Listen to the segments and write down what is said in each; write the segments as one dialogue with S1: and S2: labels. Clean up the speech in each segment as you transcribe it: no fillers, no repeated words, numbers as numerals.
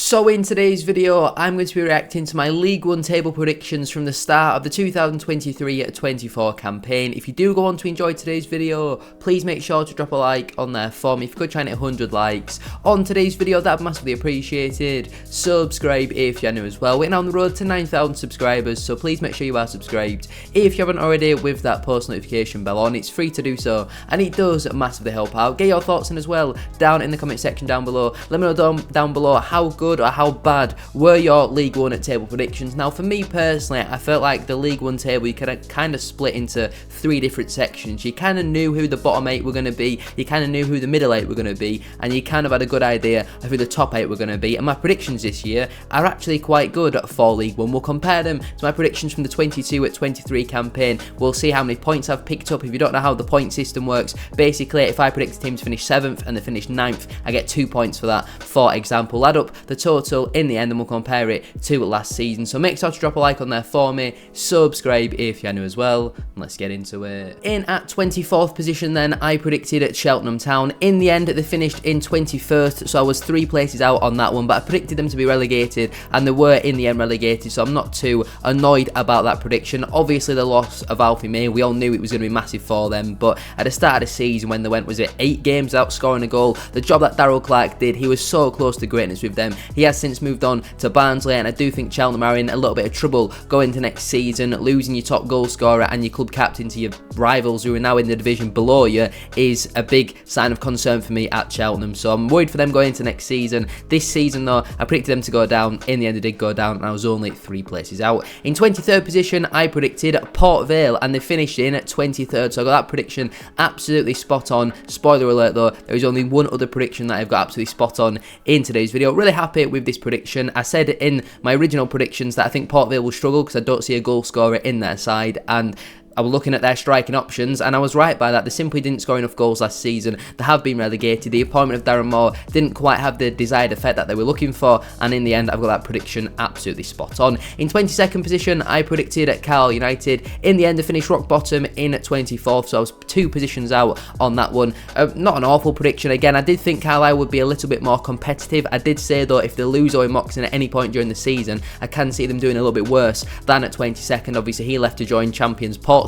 S1: So in today's video, I'm going to be reacting to my League One table predictions from the start of the 2023-24 campaign. If you do go on to enjoy today's video, please make sure to drop a like on there for me. If you could try and hit 100 likes on today's video, that'd be massively appreciated. Subscribe if you're new as well. We're now on the road to 9,000 subscribers, so please make sure you are subscribed. If you haven't already, with that post notification bell on, it's free to do so, and it does massively help out. Get your thoughts in as well down in the comment section down below. Let me know down below how good or how bad were your League One table predictions. Now for me personally, I felt like the League One table, you could kind of split into three different sections. You kind of knew who the bottom 8 were going to be, you kind of knew who the middle 8 were going to be, and you kind of had a good idea of who the top 8 were going to be. And my predictions this year are actually quite good for League One. We'll compare them to my predictions from the 22-23 campaign. We'll see how many points I've picked up. If you don't know how the point system works, basically if I predict a team to finish 7th and they finish 9th, I get 2 points for that. For example, add up the total in the end and we'll compare it to last season. So make sure to drop a like on there for me, subscribe if you're new as well, and let's get into it. In at 24th position then, I predicted at Cheltenham Town. In the end they finished in 21st, so I was 3 places out on that one, but I predicted them to be relegated and they were in the end relegated, so I'm not too annoyed about that prediction. Obviously the loss of Alfie May, we all knew it was going to be massive for them, but at the start of the season when they went, was it 8 games without scoring a goal, the job that Darryl Clark did, he was so close to greatness with them. He has since moved on to Barnsley, and I do think Cheltenham are in a little bit of trouble going into next season. Losing your top goal scorer and your club captain to your rivals who are now in the division below you is a big sign of concern for me at Cheltenham, so I'm worried for them going into next season. This season though, I predicted them to go down. In the end they did go down and I was only 3 places out. In 23rd position I predicted Port Vale and they finished in at 23rd, so I got that prediction absolutely spot on. Spoiler alert though, there is only one other prediction that I've got absolutely spot on in today's video. Really happy with this prediction. I said in my original predictions that I think Port Vale will struggle because I don't see a goal scorer in their side, and I was looking at their striking options and I was right by that. They simply didn't score enough goals last season. They have been relegated. The appointment of Darren Moore didn't quite have the desired effect that they were looking for, and in the end I've got that prediction absolutely spot on. In 22nd position I predicted at Carlisle United. In the end they finished rock bottom in 24th, so I was 2 positions out on that one. Not an awful prediction. Again, I did think Carlisle would be a little bit more competitive. I did say though if they lose Owen Moxon at any point during the season, I can see them doing a little bit worse than at 22nd. Obviously he left to join champions Portsmouth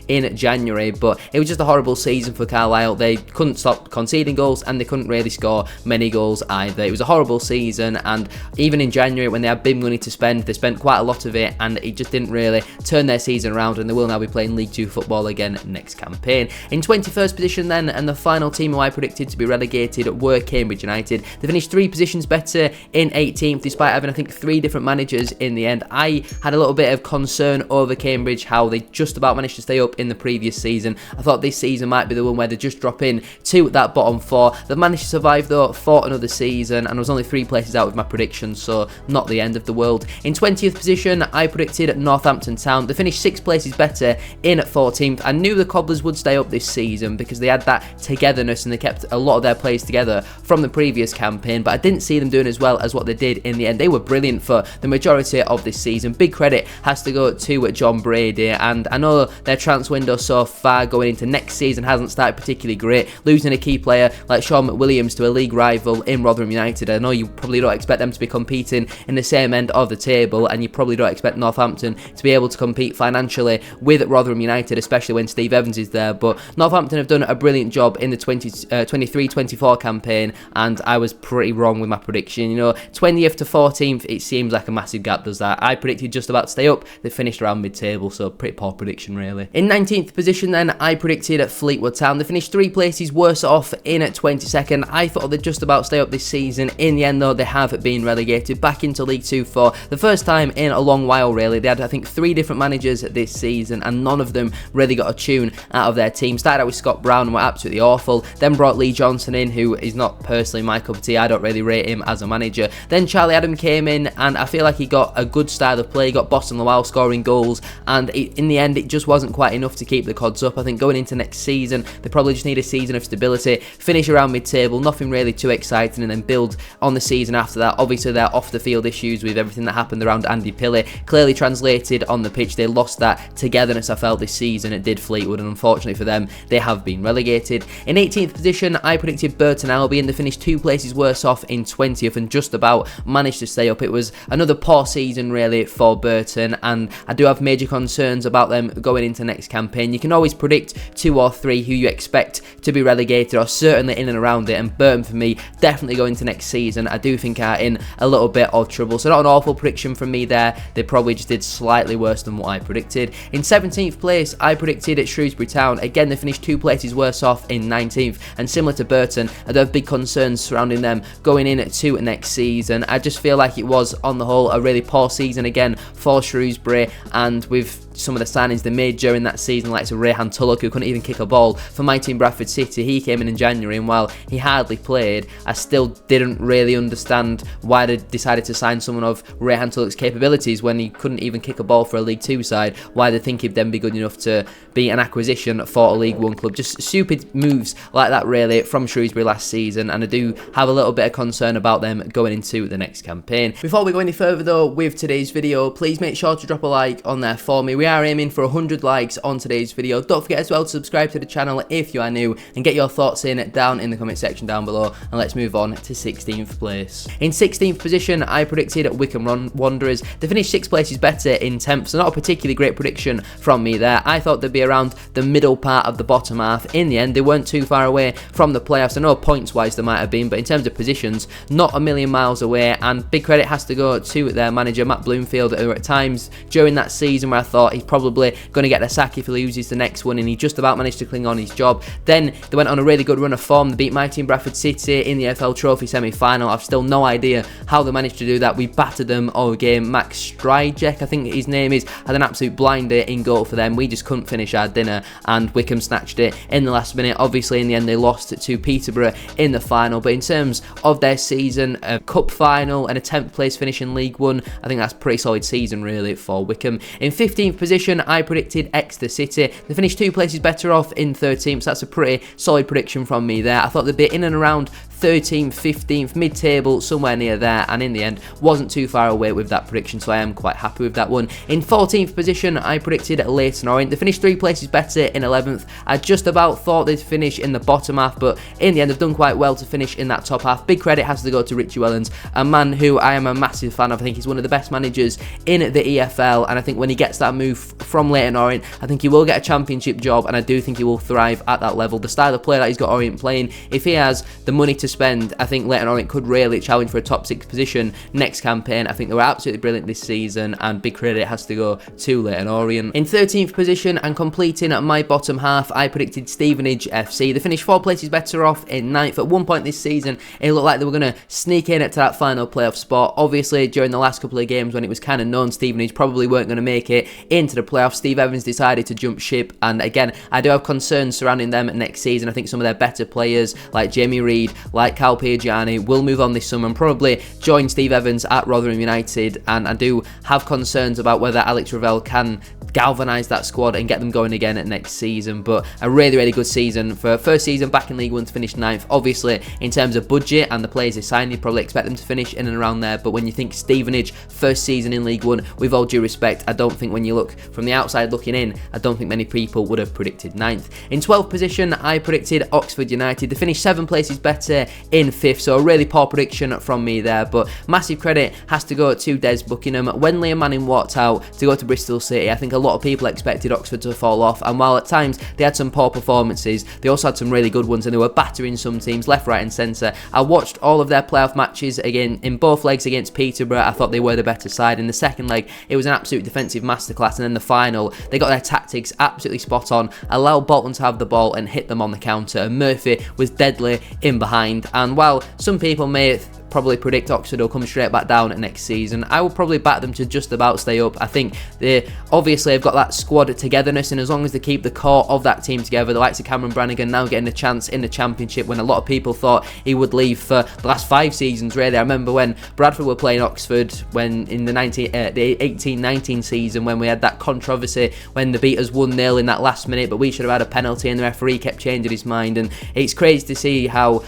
S1: in January, but it was just a horrible season for Carlisle. They couldn't stop conceding goals and they couldn't really score many goals either. It was a horrible season, and even in January when they had big money to spend, they spent quite a lot of it and it just didn't really turn their season around, and they will now be playing League 2 football again next campaign. In 21st position then, and the final team who I predicted to be relegated were Cambridge United. They finished 3 positions better in 18th despite having I think 3 different managers in the end. I had a little bit of concern over Cambridge, how they just about managed to stay up in the previous season. I thought this season might be the one where they just drop in to that bottom 4. They managed to survive though for another season, and I was only 3 places out with my predictions, so not the end of the world. In 20th position I predicted Northampton Town. They finished 6 places better in at 14th. I knew the Cobblers would stay up this season because they had that togetherness and they kept a lot of their players together from the previous campaign, but I didn't see them doing as well as what they did in the end. They were brilliant for the majority of this season. Big credit has to go to John Brady, and I know their transfer window so far going into next season hasn't started particularly great. Losing a key player like Sean McWilliams to a league rival in Rotherham United, I know you probably don't expect them to be competing in the same end of the table, and you probably don't expect Northampton to be able to compete financially with Rotherham United, especially when Steve Evans is there, but Northampton have done a brilliant job in the 23-24 campaign, and I was pretty wrong with my prediction. You know, 20th to 14th, it seems like a massive gap, does that? I predicted just about to stay up. They finished around mid-table, so pretty poor prediction really. In 19th position then, I predicted at Fleetwood Town. They finished 3 places worse off in at 22nd. I thought they'd just about stay up this season. In the end though, they have been relegated back into League 2 for the first time in a long while really. They had I think 3 different managers this season and none of them really got a tune out of their team. Started out with Scott Brown and were absolutely awful, then brought Lee Johnson in, who is not personally my cup of tea. I don't really rate him as a manager. Then Charlie Adam came in and I feel like he got a good style of play, got Boston Lowell scoring goals, and in the end it just just wasn't quite enough to keep the Cods up. I think going into next season, they probably just need a season of stability, finish around mid-table, nothing really too exciting, and then build on the season after that. Obviously, their off-the-field issues with everything that happened around Andy Pilley clearly translated on the pitch. They lost that togetherness, I felt, this season. It did Fleetwood, and unfortunately for them, they have been relegated. In 18th position, I predicted Burton Albion. They finished 2 places worse off in 20th and just about managed to stay up. It was another poor season, really, for Burton, and I do have major concerns about them going into next campaign. You can always predict 2 or 3 who you expect to be relegated, or certainly in and around it, and Burton, for me, definitely going into next season, I do think are in a little bit of trouble. So not an awful prediction from me there. They probably just did slightly worse than what I predicted. In 17th place, I predicted at Shrewsbury Town. Again, they finished 2 places worse off in 19th, and similar to Burton, I do have big concerns surrounding them going into next season. I just feel like it was, on the whole, a really poor season again for Shrewsbury, and with some of the signings they made during that season, like Rayhan Tulloch, who couldn't even kick a ball for my team Bradford City. He came in January, and while he hardly played, I still didn't really understand why they decided to sign someone of Rayhan Tulloch's capabilities when he couldn't even kick a ball for a League 2 side. Why they think he'd then be good enough to be an acquisition for a League 1 club. Just stupid moves like that, really, from Shrewsbury last season, and I do have a little bit of concern about them going into the next campaign. Before we go any further though with today's video, please make sure to drop a like on there for me. We are aiming for 100 likes on today's video. Don't forget as well to subscribe to the channel if you are new, and get your thoughts in down in the comment section down below, and let's move on to 16th place. In 16th position, I predicted Wycombe Wanderers. They finished 6 places better in 10th, so not a particularly great prediction from me there. I thought they'd be around the middle part of the bottom half. In the end, they weren't too far away from the playoffs. I know points wise they might have been, but in terms of positions, not a million miles away, and big credit has to go to their manager Matt Bloomfield, who at times during that season where I thought he's probably going to get the sack if he loses the next one, and he just about managed to cling on his job. Then they went on a really good run of form. They beat my team Bradford City in the FL Trophy semi-final. I've still no idea how they managed to do that. We battered them all game. Max Stryjek, I think his name is, had an absolute blinder in goal for them. We just couldn't finish our dinner, and Wycombe snatched it in the last minute. Obviously in the end they lost to Peterborough in the final, but in terms of their season, a cup final and a 10th place finish in League 1, I think that's a pretty solid season really for Wycombe. In 15th position, I predicted Exeter City. They finished 2 places better off in 13th, so that's a pretty solid prediction from me there. I thought they'd be in and around 13th, 15th, mid-table, somewhere near there, and in the end wasn't too far away with that prediction, so I am quite happy with that one. In 14th position, I predicted Leyton Orient. They finished 3 places better in 11th. I just about thought they'd finish in the bottom half, but in the end they've done quite well to finish in that top half. Big credit has to go to Richie Wellens, a man who I am a massive fan of. I think he's one of the best managers in the EFL, and I think when he gets that move from Leyton Orient, I think he will get a championship job, and I do think he will thrive at that level. The style of play that he's got Orient playing, if he has the money to spend, I think Leyton Orient could really challenge for a top 6 position next campaign. I think they were absolutely brilliant this season, and big credit has to go to Leyton Orient. In 13th position and completing my bottom half, I predicted Stevenage FC. They finished 4 places better off in 9th. At one point this season, it looked like they were going to sneak in to that final playoff spot. Obviously, during the last couple of games when it was kind of known Stevenage probably weren't going to make it into the playoffs, Steve Evans decided to jump ship, and again, I do have concerns surrounding them next season. I think some of their better players, like Jamie Reid, like Cal Gianni, will move on this summer and probably join Steve Evans at Rotherham United, and I do have concerns about whether Alex Ravel can galvanise that squad and get them going again at next season. But a really good season for first season back in League 1 to finish 9th. Obviously in terms of budget and the players they signed, you'd probably expect them to finish in and around there, but when you think Stevenage first season in League 1, with all due respect, I don't think when you look from the outside looking in, I don't think many people would have predicted 9th. In 12th position, I predicted Oxford United. They finished 7 places better in 5th, so a really poor prediction from me there, but massive credit has to go to Des Buckingham. When Liam Manning walked out to go to Bristol City, I think a lot of people expected Oxford to fall off, and while at times they had some poor performances, they also had some really good ones, and they were battering some teams left, right and centre. I watched all of their playoff matches again in both legs against Peterborough. I thought they were the better side. In the second leg, it was an absolute defensive masterclass, and then the final, they got their tactics absolutely spot on, allowed Bolton to have the ball and hit them on the counter, and Murphy was deadly in behind. And while some people may probably predict Oxford will come straight back down next season. I will probably back them to just about stay up. I think they obviously have got that squad togetherness, and as long as they keep the core of that team together, the likes of Cameron Brannigan now getting a chance in the Championship when a lot of people thought he would leave for the last 5 seasons really. I remember when Bradford were playing Oxford when in the 18-19 season, when we had that controversy when they beat us 1-0 in that last minute, but we should have had a penalty and the referee kept changing his mind. And it's crazy to see how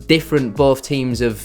S1: different both teams have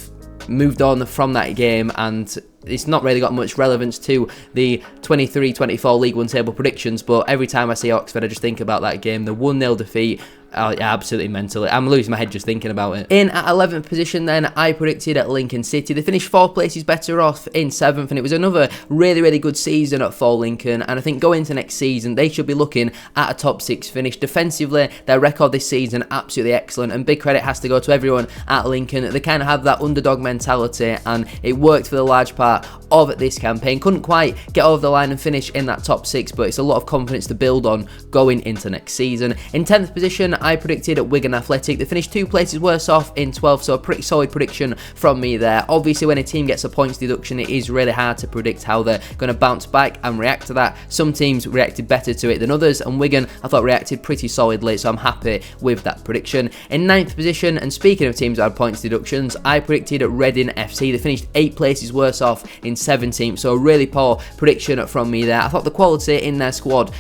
S1: moved on from that game, and it's not really got much relevance to the 23-24 League One table predictions, but every time I see Oxford I just think about that game, the 1-0 defeat. Absolutely mental. I'm losing my head just thinking about it. In at 11th position then, I predicted at Lincoln City. They finished 4 places better off in 7th, and it was another really good season for Lincoln, and I think going into next season they should be looking at a top 6 finish. Defensively, their record this season absolutely excellent, and big credit has to go to everyone at Lincoln. They kind of have that underdog mentality, and it worked for the large part of this campaign. Couldn't quite get over the line and finish in that top 6, but it's a lot of confidence to build on going into next season. In 10th position, I predicted at Wigan Athletic. They finished 2 places worse off in 12th, so a pretty solid prediction from me there. Obviously, when a team gets a points deduction, it is really hard to predict how they're going to bounce back and react to that. Some teams reacted better to it than others, and Wigan, I thought, reacted pretty solidly, so I'm happy with that prediction. In 9th position, and speaking of teams that had points deductions, I predicted at Reading FC. They finished 8 places worse off in 17th, so a really poor prediction from me there. I thought the quality in their squad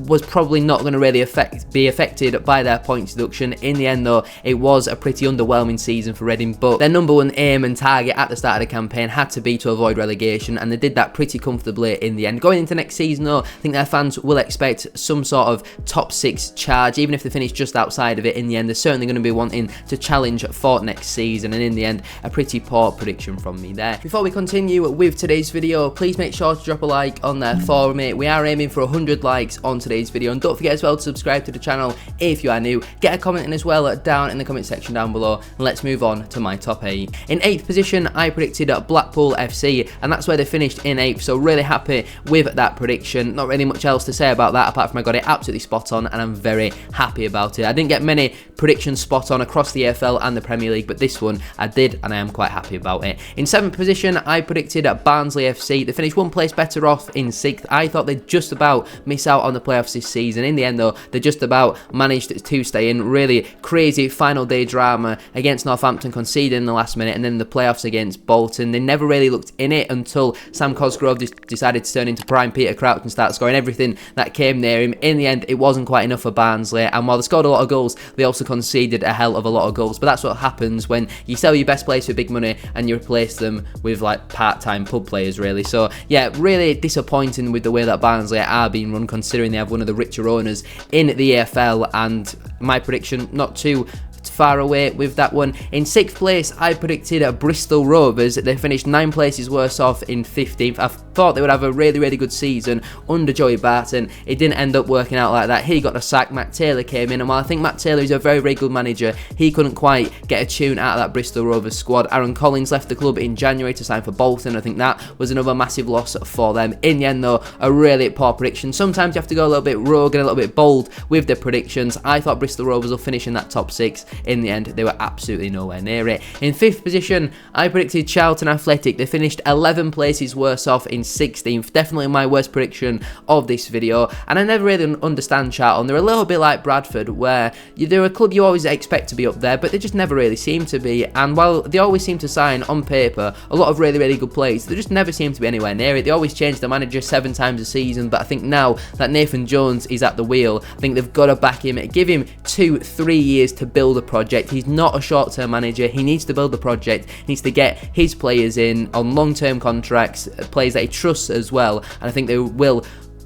S1: was probably not going to really be affected by their points deduction. In the end though, it was a pretty underwhelming season for Reading, but their number one aim and target at the start of the campaign had to be to avoid relegation, and they did that pretty comfortably in the end. Going into next season though, I think their fans will expect some sort of top 6 charge. Even if they finish just outside of it, in the end they're certainly going to be wanting to challenge for next season, and in the end a pretty poor prediction from me there. Before we continue with today's video, please make sure to drop a like on there for me. We are aiming for 100 likes on today's video, and don't forget as well to subscribe to the channel if you are new. Get a comment in as well down in the comment section down below, and let's move on to my top 8. In 8th position, I predicted at Blackpool FC, and that's where they finished in 8th, so really happy with that prediction. Not really much else to say about that apart from I got it absolutely spot on, and I'm very happy about it. I didn't get many predictions spot on across the AFL and the Premier League, but this one I did, and I am quite happy about it. In 7th position, I predicted at Barnsley FC. They finished 1 place better off in 6th. I thought they'd just about miss out on the playoffs this season. In the end though, they just about managed to stay in. Really crazy final day drama against Northampton, conceding in the last minute, and then the playoffs against Bolton. They never really looked in it until Sam Cosgrove decided to turn into prime Peter Crouch and start scoring everything that came near him. In the end, it wasn't quite enough for Barnsley, and while they scored a lot of goals, they also conceded a hell of a lot of goals. But that's what happens when you sell your best players for big money and you replace them with like part-time pub players really. So yeah, really disappointing with the way that Barnsley are being run, considering they have one of the richer owners in the AFL, and my prediction not too far away with that one. In 6th place, I predicted at Bristol Rovers. They finished 9 places worse off in 15th. I thought they would have a really good season under Joey Barton. It didn't end up working out like that. He got the sack, Matt Taylor came in, and while I think Matt Taylor is a very good manager, he couldn't quite get a tune out of that Bristol Rovers squad. Aaron Collins left the club in January to sign for Bolton. I think that was another massive loss for them. In the end though, a really poor prediction. Sometimes you have to go a little bit rogue and a little bit bold with the predictions. I thought Bristol Rovers will finish in that top 6. In the end, they were absolutely nowhere near it. In 5th position, I predicted Charlton Athletic. They finished 11 places worse off in 16th. Definitely my worst prediction of this video, and I never really understand Charlton. They're a little bit like Bradford, where they're a club you always expect to be up there, but they just never really seem to be. And while they always seem to sign on paper a lot of really good players, they just never seem to be anywhere near it. They always change the manager 7 times a season, but I think now that Nathan Jones is at the wheel, I think they've got to back him, give him 2-3 years to build a project. He's not a short-term manager. He needs to build the project. He needs to get his players in on long-term contracts, players that he trusts as well, and I think they will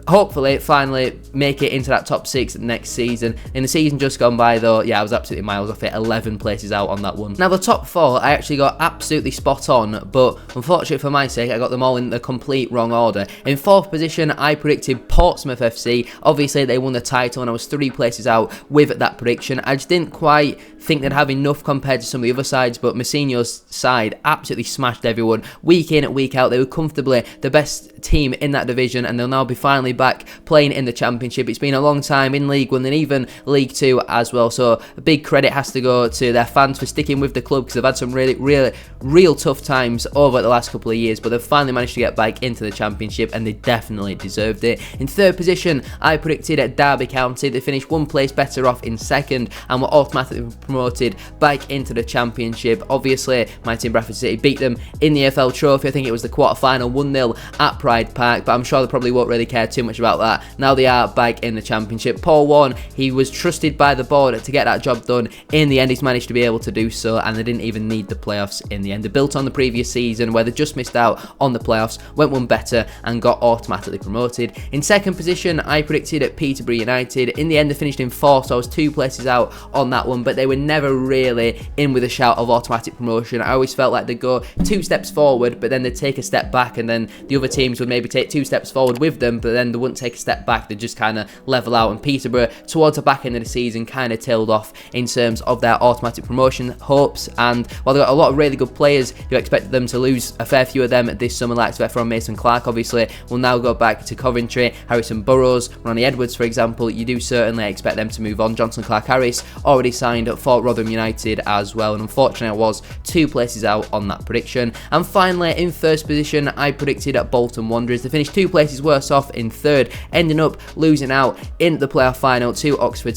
S1: hopefully finally make it into that top 6 next season. In the season just gone by though, yeah, I was absolutely miles off it, 11 places out on that one. Now the top 4 I actually got absolutely spot on, but unfortunately for my sake I got them all in the complete wrong order. In 4th position I predicted Portsmouth FC. Obviously they won the title and I was 3 places out with that prediction. I just didn't quite think they'd have enough compared to some of the other sides, but Mourinho's side absolutely smashed everyone. Week in, week out, they were comfortably the best team in that division, and they'll now be finally back playing in the Championship. It's been a long time in League One and even League Two as well, so a big credit has to go to their fans for sticking with the club, because they've had some real tough times over the last couple of years, but they've finally managed to get back into the Championship, and they definitely deserved it. In third position, I predicted at Derby County. They finished one place better off in second and were automatically promoted back into the Championship. Obviously, my team Bradford City beat them in the FL Trophy. I think it was the quarter-final, 1-0 at Pride Park, but I'm sure they probably won't really care too much about that. Now they are back in the Championship. Paul Warne, he was trusted by the board to get that job done. In the end, he's managed to be able to do so, and they didn't even need the playoffs in the end. They built on the previous season where they just missed out on the playoffs, went one better and got automatically promoted. In second position, I predicted at Peterborough United. In the end, they finished in fourth, so I was 2 places out on that one, but they were never really in with a shout of automatic promotion. I always felt like they'd go 2 steps forward, but then they'd take a step back, and then the other teams would maybe take 2 steps forward with them, but then they wouldn't take a step back. They'd just kind of level out, and Peterborough, towards the back end of the season, kind of tailed off in terms of their automatic promotion hopes, and while they've got a lot of really good players, you expected them to lose a fair few of them this summer, like from Mason Clark, obviously, will now go back to Coventry. Harrison Burrows, Ronnie Edwards, for example, you do certainly expect them to move on. Johnson Clark-Harris already signed for Rotherham United as well, and unfortunately I was 2 places out on that prediction. And finally, in first position, I predicted at Bolton Wanderers. They finished 2 places worse off in third, ending up losing out in the playoff final to Oxford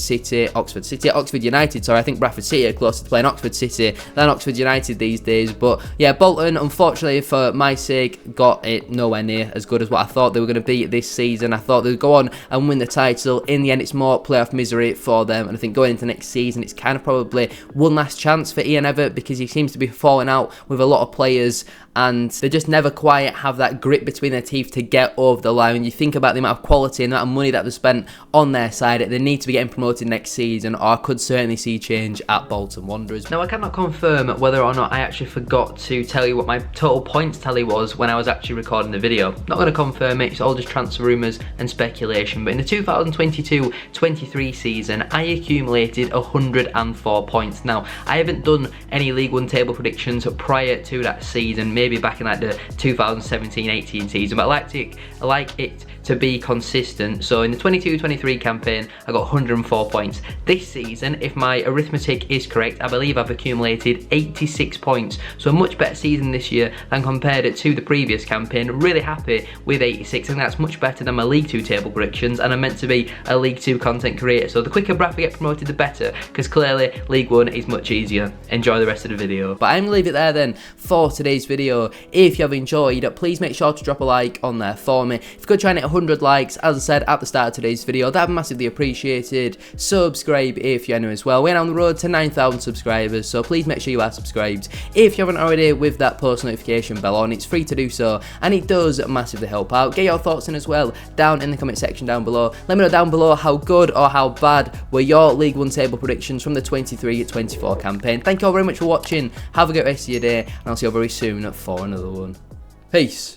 S1: United, sorry. I think Bradford City are closer to playing Oxford City than Oxford United these days, but yeah, Bolton, unfortunately for my sake, got it nowhere near as good as what I thought they were going to be this season. I thought they'd go on and win the title. In the end, it's more playoff misery for them, and I think going into next season, it's kind of probably one last chance for Ian Evatt, because he seems to be falling out with a lot of players, and they just never quite have that grit between their teeth to get over the line. When you think about the amount of quality and the amount of money that they've spent on their side, they need to be getting promoted next season, or I could certainly see change at Bolton Wanderers. Now, I cannot confirm whether or not I actually forgot to tell you what my total points tally was when I was actually recording the video. Not going to confirm it, it's all just transfer rumours and speculation, but in the 2022-23 season, I accumulated 104 points. Now, I haven't done any League One table predictions prior to that season, maybe back in like the 2017-18 season, but I like it to be consistent. So in the 22-23 campaign, I got 104 points. This season, if my arithmetic is correct, I believe I've accumulated 86 points. So a much better season this year than compared it to the previous campaign. Really happy with 86, and that's much better than my League 2 table predictions, and I'm meant to be a League 2 content creator. So the quicker Bradford get promoted, the better, because clearly League 1 is much easier. Enjoy the rest of the video. But I'm going to leave it there then for today's video. If you have enjoyed, please make sure to drop a like on there for me. If you could try and hit 100 likes, as I said at the start of today's video, that'd be massively appreciated. Subscribe if you're new as well. We're on the road to 9,000 subscribers, so please make sure you are subscribed. If you haven't already, with that post notification bell on, it's free to do so, and it does massively help out. Get your thoughts in as well down in the comment section down below. Let me know down below how good or how bad were your League One table predictions from the 23-24 campaign. Thank you all very much for watching. Have a great rest of your day, and I'll see you all very soon for another one. Peace.